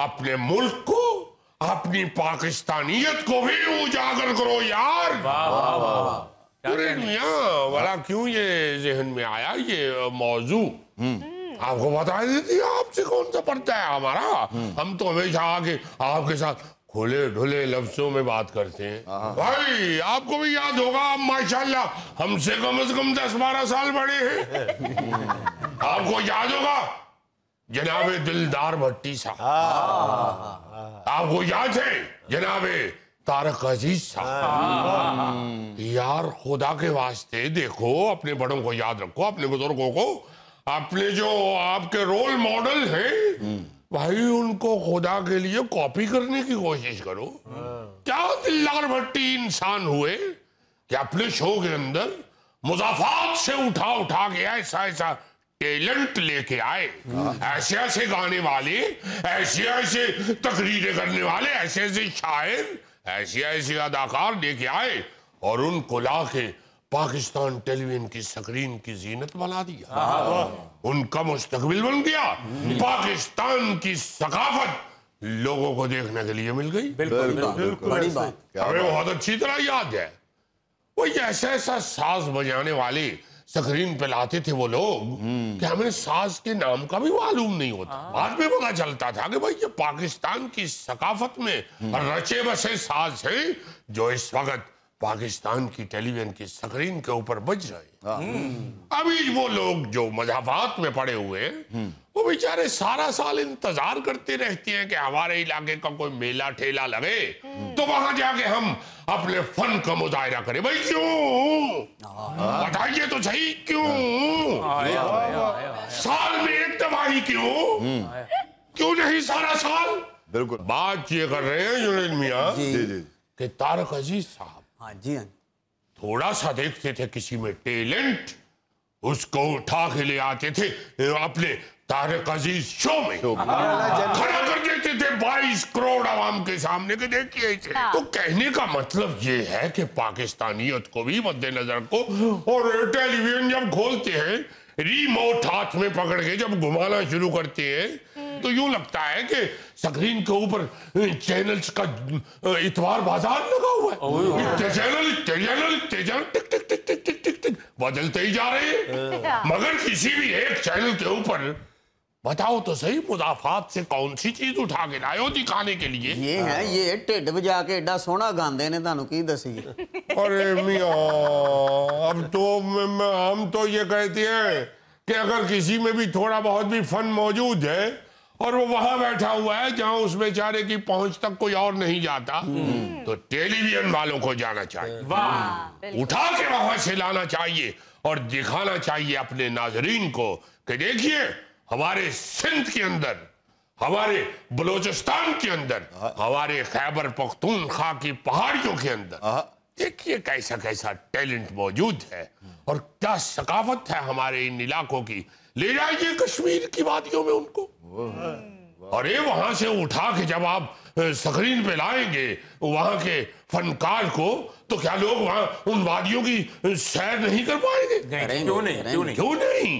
Speaker 7: اپنے ملک کو، اپنی پاکستانیت کو بھی اجاگر کرو یار۔ پورے میاں والا کیوں یہ ذہن میں آیا یہ موضوع؟ آپ کو بتا دیتی آپ سے کون سا پڑتا ہے ہمارا، ہم تو ہمیشہ آگے آپ کے ساتھ کھلے ڈھلے لفظوں میں بات کرتے ہیں۔ بھائی آپ کو بھی یاد ہوگا آپ ماشاءاللہ ہم سے کم از کم 10-12 سال بڑے ہیں، آپ کو یاد ہوگا جناب دلدار بھٹی صاحب، آپ کو یاد ہے جناب طارق عزیز صاحب۔ یار خدا کے واسطے دیکھو، اپنے بڑوں کو یاد رکھو، اپنے بزرگوں کو، اپنے جو آپ کے رول ماڈل ہیں بھائی ان کو خدا کے لیے کاپی کرنے کی کوشش کرو۔ کیا دلدار بھٹی انسان ہوئے کہ اپنے شو کے اندر مضافات سے اٹھا کے ایسا ٹیلنٹ لے کے آئے، ایسے گانے والے، ایسے تقریریں کرنے والے، ایسے شاعر، ایسے اداکار لے کے آئے اور ان کو لا کے پاکستان ٹیلی ویژن کی سکرین کی زینت بنا دیا، ان کا مستقبل بن گیا، پاکستان کی ثقافت لوگوں کو دیکھنے کے لیے مل گئی۔
Speaker 6: بڑی بات
Speaker 7: ہمیں بہت اچھی طرح یاد ہے وہ ایسا ساز بجانے والے سکرین پہ لاتے تھے وہ لوگ کہ ہمیں ساز کے نام کا بھی معلوم نہیں ہوتا، بعد میں پتا چلتا تھا کہ بھائی یہ پاکستان کی ثقافت میں رچے بسے ساز ہیں جو اس وقت پاکستان کی ٹیلی ویژن کی سکرین کے اوپر بج رہے ہیں۔ ابھی وہ لوگ جو مضافات میں پڑے ہوئے ہیں وہ بیچارے سارا سال انتظار کرتے رہتے ہیں کہ ہمارے علاقے کا کوئی میلہ ٹھیلا لگے تو وہاں جا کے ہم اپنے فن کا مظاہرہ کریں۔ بھائی کیوں بتائیے تو صحیح، کیوں سال میں ایک دفعہ ہی کیوں نہیں سارا سال؟
Speaker 4: بالکل
Speaker 7: بات یہ کر رہے ہیں جنید میاں کہ طارق عزیز صاحب تھوڑا سا دیکھتے تھے کسی میں ٹیلنٹ، اس کو اٹھا کے لے آتے تھے اپنے طارق عزیز شو میں، کھڑا کر دیتے تھے 22 کروڑ عوام کے سامنے کہ دیکھیے اسے۔ تو کہنے کا مطلب یہ ہے کہ پاکستانیت کو بھی مد نظر کو، اور ٹیلی ویژن جب کھولتے ہیں ریموٹ ہاتھ میں پکڑ کے جب گھمانا شروع کرتے ہیں تو یوں لگتا ہے کہ سکرین کے اوپر چینلز کا اتوار بازار لگا ہوا ہے، اتنے چینل ٹک ٹک ٹک ٹک ٹک ٹک ٹک بدلتے ہی جا رہے ہیں، مگر کسی بھی ایک چینل کے اوپر بتاؤ تو صحیح مضافات سے کون سی چیز اٹھا کے لائے ہو دکھانے کے لیے؟
Speaker 6: یہ ہے یہ ٹھڈ بجا کے ایڈا سونا گاندے نے تانوں کی دسی؟
Speaker 7: ارے میاں اب تو ہم تو یہ کہتے ہیں کہ اگر کسی میں بھی تھوڑا بہت بھی فن موجود ہے اور وہ وہاں بیٹھا ہوا ہے جہاں اس بیچارے کی پہنچ تک کوئی اور نہیں جاتا تو ٹیلی ویژن والوں کو جانا چاہیے، اٹھا کے وہاں سے لانا چاہیے اور دکھانا چاہیے اپنے ناظرین کو کہ دیکھیے ہمارے سندھ کے اندر، हमारे बलोचिस्तान के अंदर, हमारे खैबर पख्तूनख्वा की पहाड़ियों के अंदर देखिए कैसा कैसा टैलेंट मौजूद है और क्या सकाफत है हमारे इन इलाकों की। ले जाइए कश्मीर की वादियों में उनको, अरे वहां से उठा के जब आप स्क्रीन पे लाएंगे वहां के फनकार को, तो क्या लोग वहां उन वादियों की सैर नहीं कर पाएंगे?
Speaker 3: क्यों नहीं?
Speaker 7: क्यों नहीं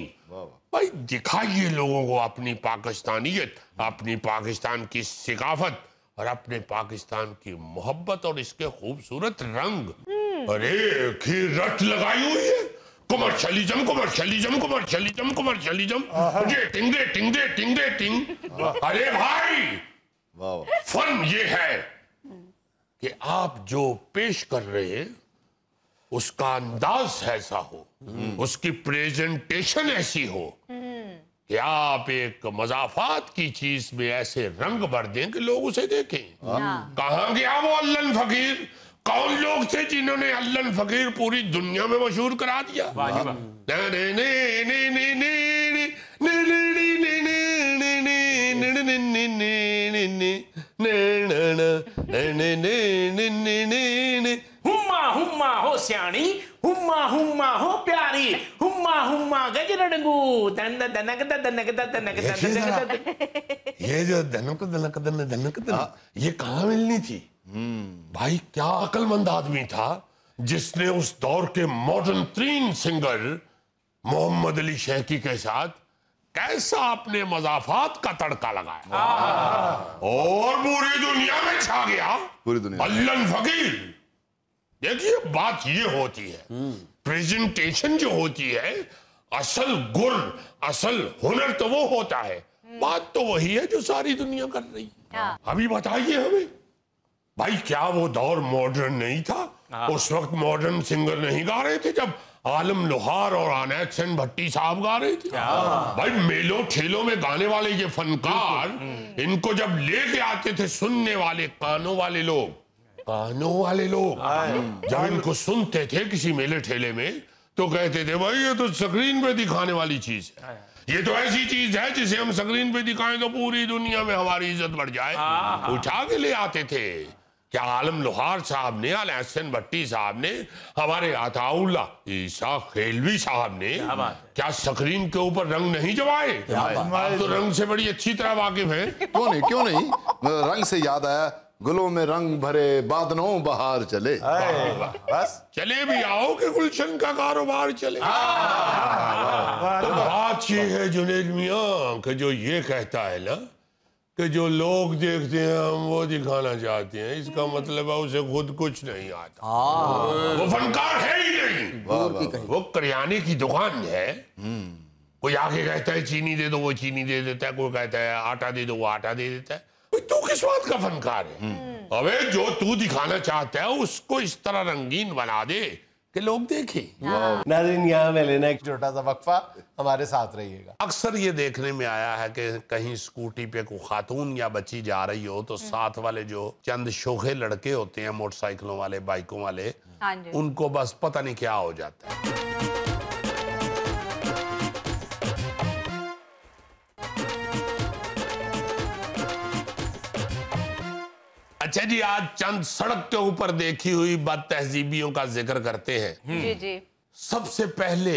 Speaker 7: भाई, दिखाइए लोगों को अपनी पाकिस्तानियत, अपनी पाकिस्तान की सकाफत और अपने पाकिस्तान की मोहब्बत और इसके खूबसूरत रंग। अरे की रट लगाई हुई है, commercialism commercialism commercialism commercialism, rating rating rating rating. अरे भाई फन ये है कि आप जो पेश कर रहे हैं उसका अंदाज ऐसा हो, उसकी प्रेजेंटेशन ऐसी हो कि आप एक मजाफात की चीज में ऐसे रंग भर दें कि लोग उसे देखें। कहां गया वो अल्लन फकीर? कौन लोग थे जिन्होंने अल्लन फकीर पूरी दुनिया में मशहूर करा दिया?
Speaker 3: हुम्मा हुम्मा हो स्याणी, हुम्मा हुम्मा हो प्यारी, हुम्मा हुम्मा गजरडंगू दन दनक दनक दनक दनक।
Speaker 7: ये जो दनक दनक दन दनक दन, ये कहाँ मिलनी थी? भाई क्या अक्लमंद आदमी था जिसने उस दौर के मॉडर्न तरीन सिंगर मोहम्मद अली शेखी के साथ कैसा अपने मजाफात का तड़का लगाया और पूरी दुनिया में छा गया।
Speaker 4: पूरी दुनिया
Speaker 7: अल्लन फकीर। देखिए बात ये होती है, प्रेजेंटेशन जो होती है, असल गुर असल हुनर तो वो होता है, बात तो वही है जो सारी दुनिया कर रही है। अभी बताइए हमें भाई, क्या वो दौर मॉडर्न नहीं था? उस वक्त मॉडर्न सिंगर नहीं गा रहे थे जब आलम लोहार और अनैत सेन भट्टी साहब गा रहे थे? भाई मेलों ठेलों में गाने वाले ये फनकार, इनको जब लेके आते थे सुनने वाले कानों वाले लोग, जब इनको सुनते थे किसी मेले ठेले में तो कहते थे भाई ये तो स्क्रीन पे दिखाने वाली चीज है, ये तो ऐसी चीज है जिसे हम स्क्रीन पे दिखाएं तो पूरी दुनिया में हमारी इज्जत बढ़ जाए। उठा के ले आते थे। क्या आलम लोहार साहब ने, अहसन भट्टी साहब ने, हमारे अताउल्ला ईसा खेलवी साहब ने क्या स्क्रीन के ऊपर रंग नहीं जमाए? आप तो रंग से बड़ी अच्छी तरह वाकिफ हैं।
Speaker 4: क्यों नहीं रंग से याद आया, गुलों में रंग भरे बादलों बहार चले।
Speaker 1: बस
Speaker 7: चले भी आओ कि गुलशन का कारोबार चले। तो बात ये है जुनैद मियां कि जो ये कहता है ना कि जो लोग देखते हैं हम वो दिखाना चाहते हैं, इसका मतलब है उसे खुद कुछ नहीं आता। वो फनकार है ही नहीं। वो करियाने की दुकान है, कोई आके कहता है चीनी दे दो, वो चीनी दे देता है, कोई कहता है आटा दे दो, वो आटा दे देता है। तू किस बात का फनकार है? अबे जो तू दिखाना चाहता है उसको इस तरह रंगीन बना दे कि लोग देखें।
Speaker 1: नाज़रीन, यहाँ में लेना एक छोटा सा वक्फा, हमारे साथ रहिएगा।
Speaker 7: अक्सर ये देखने में आया है कि कहीं स्कूटी पे कोई खातून या बच्ची जा रही हो तो साथ वाले जो चंद शोखे लड़के होते हैं, मोटरसाइकिलों वाले, बाइकों वाले, उनको बस पता नहीं क्या हो जाता है। अच्छा जी, आज चंद सड़क के ऊपर देखी हुई बदतहजीबियों का जिक्र करते हैं।
Speaker 8: जी जी।
Speaker 7: सबसे पहले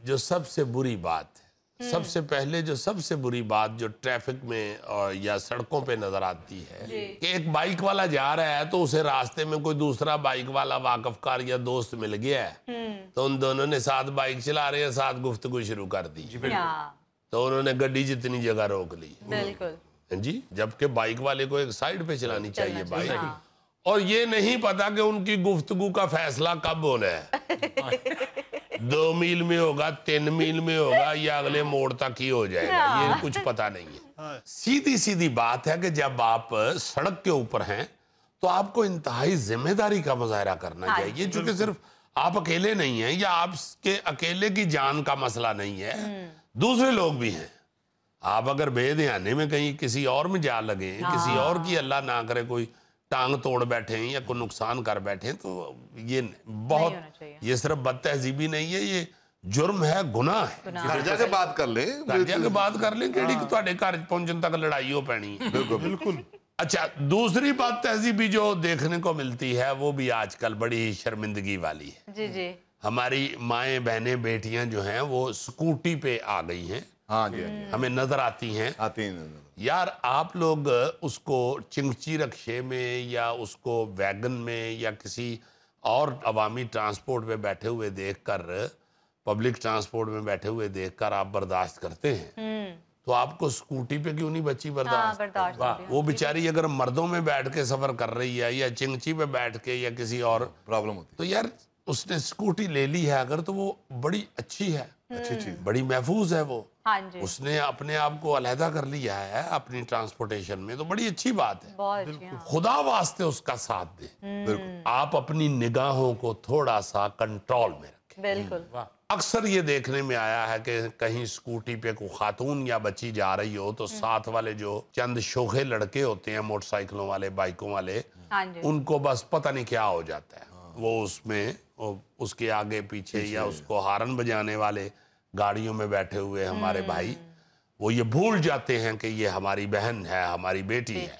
Speaker 7: जो सबसे बुरी बात है, सबसे पहले जो सबसे बुरी बात जो ट्रैफिक में और या सड़कों पे नजर आती है कि एक बाइक वाला जा रहा है तो उसे रास्ते में कोई दूसरा बाइक वाला वाकफकार या दोस्त मिल गया है, तो उन दोनों ने साथ बाइक चला रहे हैं, साथ गुफ्तगू शुरू कर दी, तो उन्होंने गड्डी जितनी जगह रोक ली।
Speaker 8: बिल्कुल
Speaker 7: जी, जबकि बाइक वाले को एक साइड पे चलानी चाहिए बाइक, और ये नहीं पता कि उनकी गुफ्तगू का फैसला कब होना है। 2 मील में होगा, 3 मील में होगा, या अगले मोड़ तक ही हो जाएगा, ये कुछ पता नहीं है। सीधी सीधी बात है कि जब आप सड़क के ऊपर हैं तो आपको इंतहाई जिम्मेदारी का मुजाहरा करना चाहिए, क्योंकि सिर्फ आप अकेले नहीं हैं या आपके अकेले की जान का मसला नहीं है, दूसरे लोग भी हैं। आप अगर बेध्यानी में कहीं किसी और में जा लगे, किसी और की अल्लाह ना करे कोई टांग तोड़ बैठे या कोई नुकसान कर बैठे, तो ये बहुत, ये सिर्फ बदतहजीबी नहीं है, ये जुर्म है, गुनाह है।
Speaker 4: घर जाके बात कर ले,
Speaker 7: घर जाके बात कर लें कि ਤੁਹਾਡੇ ਘਰ ਪਹੁੰਚਣ तक लड़ाई हो पैनी है।
Speaker 4: बिल्कुल।
Speaker 7: अच्छा, दूसरी बात तहजीबी जो देखने को मिलती है वो भी आजकल बड़ी शर्मिंदगी वाली है।
Speaker 8: जी जी।
Speaker 7: हमारी माएँ बहनें बेटियां जो हैं वो स्कूटी पे आ गई हैं।
Speaker 4: हाँ जी,
Speaker 7: हमें नजर आती हैं।
Speaker 4: आती हैं।
Speaker 7: यार आप लोग उसको चिंगची रक्शे में या उसको वैगन में या किसी और अवामी ट्रांसपोर्ट में बैठे हुए देखकर, पब्लिक ट्रांसपोर्ट में बैठे हुए देखकर आप बर्दाश्त करते हैं, तो आपको स्कूटी पे क्यों नहीं बच्ची बर्दाश्त? वो बेचारी अगर मर्दों में बैठ के सफर कर रही है या चिंगची पे बैठ के या किसी और
Speaker 4: प्रॉब्लम होती
Speaker 7: तो यार उसने स्कूटी ले ली है अगर, तो वो बड़ी अच्छी है,
Speaker 4: अच्छी चीज।
Speaker 7: बड़ी महफूज है वो।
Speaker 8: हाँ जी।
Speaker 7: उसने अपने आप को अलहदा कर लिया है अपनी ट्रांसपोर्टेशन में, तो बड़ी अच्छी बात है।
Speaker 8: बहुत अच्छी, हाँ।
Speaker 7: खुदा वास्ते उसका साथ दे। आप अपनी निगाहों को थोड़ा सा कंट्रोल में रखें।
Speaker 8: बिल्कुल।
Speaker 7: अक्सर ये देखने में आया है कि कहीं स्कूटी पे कोई खातून या बच्ची जा रही हो तो साथ वाले जो चंद शोखे लड़के होते हैं, मोटरसाइकिलों वाले, बाइकों वाले,
Speaker 8: हाँ जी।
Speaker 7: उनको बस पता नहीं क्या हो जाता है, वो उसमें उसके आगे पीछे या उसको हारन बजाने वाले गाड़ियों में बैठे हुए हमारे भाई, वो ये भूल जाते हैं कि ये हमारी बहन है, हमारी बेटी है।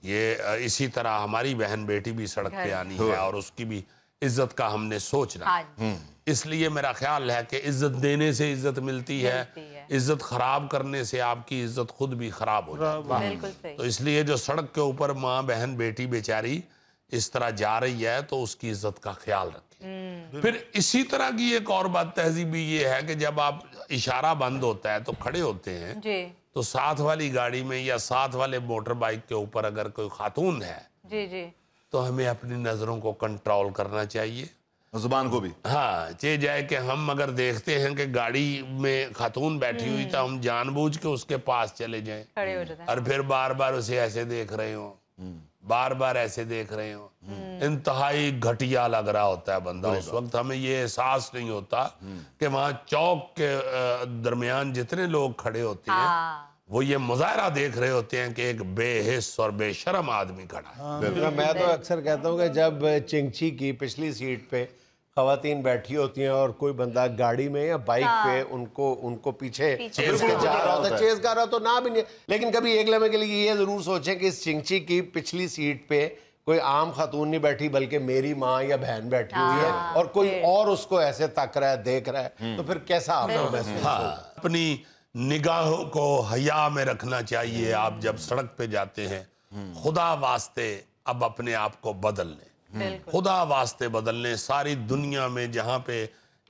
Speaker 7: ये इसी तरह हमारी बहन बेटी भी सड़क पे आनी है और उसकी भी इज्जत का हमने सोचना है। इसलिए मेरा ख्याल है कि इज्जत देने से इज्जत मिलती है, इज्जत खराब करने से आपकी इज्जत खुद भी खराब हो जाती है।
Speaker 8: बिल्कुल सही।
Speaker 7: तो इसलिए जो सड़क के ऊपर माँ बहन बेटी बेचारी इस तरह जा रही है तो उसकी इज्जत का ख्याल रखें। फिर इसी तरह की एक और बात तहजीबी ये है कि जब आप इशारा बंद होता है तो खड़े होते हैं
Speaker 8: जी
Speaker 7: तो साथ वाली गाड़ी में या साथ वाले मोटर बाइक के ऊपर अगर कोई खातून है
Speaker 8: जी जी
Speaker 7: तो हमें अपनी नजरों को कंट्रोल करना चाहिए,
Speaker 4: जुबान को भी।
Speaker 7: हाँ, चे जाए कि हम अगर देखते हैं कि गाड़ी में खातून बैठी हुई तो हम जानबूझ के उसके पास चले जाएं
Speaker 8: खड़े हो जाते हैं।
Speaker 7: और फिर बार बार उसे ऐसे देख रहे हो, बार बार ऐसे देख रहे हो, इंतहाई घटिया लग रहा होता है बंदा। उस वक्त हमें ये एहसास नहीं होता कि वहां चौक के दरमियान जितने लोग खड़े होते हैं
Speaker 8: हाँ।
Speaker 7: वो ये मुजाहरा देख रहे होते हैं कि एक बेहिस और बेशरम आदमी खड़ा है।
Speaker 1: मैं तो अक्सर कहता हूँ कि जब चिंगची की पिछली सीट पे खवातीन बैठी होती हैं और कोई बंदा गाड़ी में या बाइक पे उनको पीछे
Speaker 7: चेज़
Speaker 1: जा
Speaker 7: कर
Speaker 1: रहा होता है, चेज़ कर रहा तो ना भी नहीं, लेकिन कभी एक लम्हे के लिए ये जरूर सोचें कि इस चिंगची की पिछली सीट पे कोई आम खातून नहीं बैठी बल्कि मेरी माँ या बहन बैठी हुई है और कोई और उसको ऐसे तक रहा है, देख रहा है, तो फिर कैसा आपको महसूस होगा?
Speaker 7: अपनी निगाहों को हया में रखना चाहिए। आप जब सड़क पे जाते हैं, खुदा वास्ते अब अपने आप को बदल लें, खुदा वास्ते बदल लें। सारी दुनिया में जहाँ पे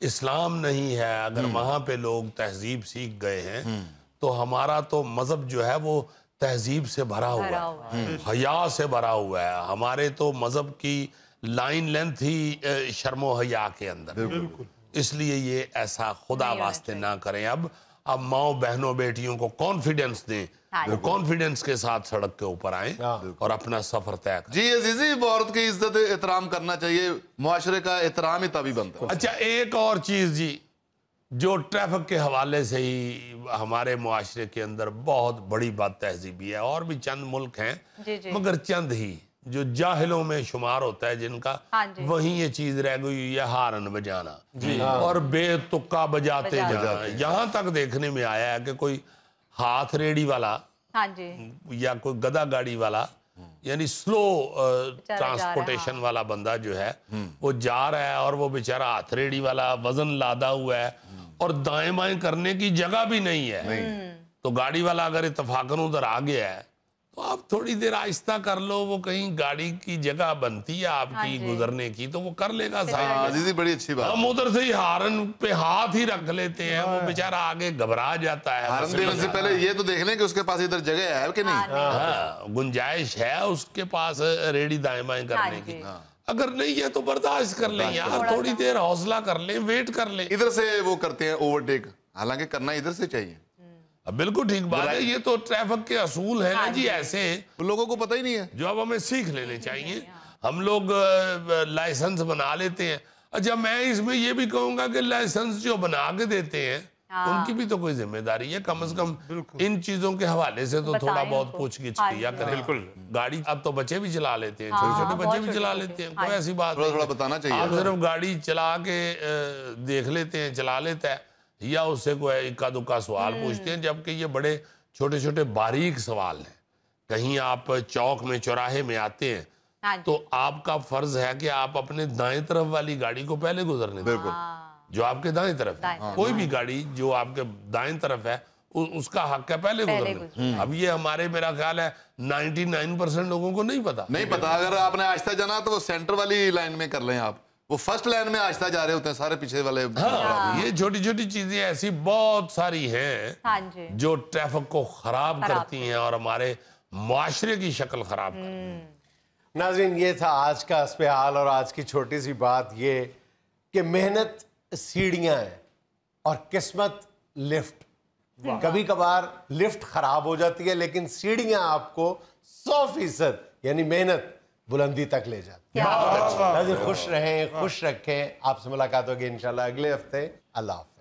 Speaker 7: इस्लाम नहीं है, अगर वहाँ पे लोग तहजीब सीख गए हैं तो हमारा तो मजहब जो है वो तहजीब से भरा हुआ है, हया से भरा हुआ है। हमारे तो मजहब की लाइन लेंथ ही शर्मो हया के अंदर। इसलिए ये ऐसा खुदा वास्ते ना करें। अब माओ बहनों बेटियों को कॉन्फिडेंस दें, वो कॉन्फिडेंस के साथ सड़क के ऊपर आए और अपना सफर तय करें।
Speaker 4: जी अजीजी, औरत की इज्जत एहतराम करना चाहिए, मुआशरे का एहतराम ही तभी बनता है।
Speaker 7: अच्छा, एक और चीज जी, जो ट्रैफिक के हवाले से ही हमारे मुआशरे के अंदर बहुत बड़ी बात तहजीबी है, और भी चंद मुल्क हैं मगर चंद ही जो जाहिलों में शुमार होता है जिनका, वहीं ये चीज रह गई है हारन बजाना और बेतुक्का बजाते जाना। यहाँ तक देखने में आया है कि कोई हाथ रेडी वाला या कोई गधा गाड़ी वाला यानी स्लो ट्रांसपोर्टेशन वाला बंदा जो है वो जा रहा है और वो बेचारा हाथ रेडी वाला वजन लादा हुआ है और दाएं बाएं करने की जगह भी नहीं है। तो गाड़ी वाला अगर इत्तफाकन उधर आ गया है तो आप थोड़ी देर आहिस्ता कर लो, वो कहीं गाड़ी की जगह बनती है आपकी गुजरने की तो वो कर लेगा।
Speaker 4: अजीजी बड़ी अच्छी बात।
Speaker 7: हम उधर से ही हारन पे हाथ ही रख लेते हैं, वो बेचारा आगे घबरा जाता है।
Speaker 4: हारन देने से पहले ये तो देख लें कि उसके पास इधर जगह है कि नहीं,
Speaker 7: हाँ, गुंजाइश है उसके पास रेडी दाएं बाएं करने की। अगर नहीं है तो बर्दाश्त कर लें यार, थोड़ी देर हौसला कर लें, वेट कर लें।
Speaker 4: इधर से वो करते हैं ओवरटेक, हालांकि करना इधर से चाहिए।
Speaker 7: बिल्कुल ठीक बात है, ये तो ट्रैफिक के असूल है ना जी, ऐसे
Speaker 4: लोगों को पता ही नहीं है,
Speaker 7: जो अब हमें सीख लेने चाहिए। हम लोग लाइसेंस बना लेते हैं। अच्छा, मैं इसमें ये भी कहूंगा कि लाइसेंस जो बना के देते हैं ان کی بھی تو کوئی ذمہ داری ہے، کم از کم ان چیزوں کے حوالے سے تو تھوڑا بہت پوچھ گچھ کیا کریں۔
Speaker 3: بالکل
Speaker 7: گاڑی اب تو بچے بھی چلا لیتے ہیں، چھوٹے چھوٹے بچے بھی چلا لیتے ہیں، کوئی ایسی بات نہیں۔
Speaker 4: تھوڑا بتانا چاہیے،
Speaker 7: آپ صرف گاڑی چلا کے دیکھ لیتے ہیں، چلا لیتا ہے، یا اس سے کوئی اکا دکا سوال پوچھتے ہیں، جبکہ یہ بڑے چھوٹے چھوٹے باریک سوال ہیں۔ کہیں آپ چوک میں چوراہے میں آتے ہیں تو آپ کا فرض ہے کہ آپ اپنے دائیں طرف والی گاڑی کو پہلے گزرنے دیں، جو آپ کے دائیں طرف ہے۔ کوئی بھی گاڑی جو آپ کے دائیں طرف ہے اس کا حق ہے پہلے گزرنے۔ اب یہ ہمارے میرا خیال ہے 99% لوگوں کو نہیں پتا۔
Speaker 4: نہیں پتا، اگر آپ نے آہستہ جانا تو وہ سینٹر والی لائن میں کر لیں، آپ وہ فرسٹ لائن میں آہستہ جا رہے ہوتے ہیں، سارے پیچھے والے۔
Speaker 7: یہ چھوٹی چھوٹی چیزیں ایسی بہت ساری ہیں جو ٹریفک کو خراب کرتی ہیں اور ہمارے معاشرے کی شکل خراب کرتی ہیں۔
Speaker 1: ناظرین، یہ تھا آج کا حسب حال، اور آج کی چھوٹی سی بات یہ کہ محنت سیڑھیاں ہیں اور قسمت لفٹ۔ کبھی کبھار لفٹ خراب ہو جاتی ہے لیکن سیڑھیاں آپ کو 100% یعنی محنت بلندی تک لے جاتی ہے۔ ناظرین، خوش رہیں، خوش رکھیں۔ آپ سے ملاقات ہوگی انشاءاللہ اگلے ہفتے۔ اللہ حافظ۔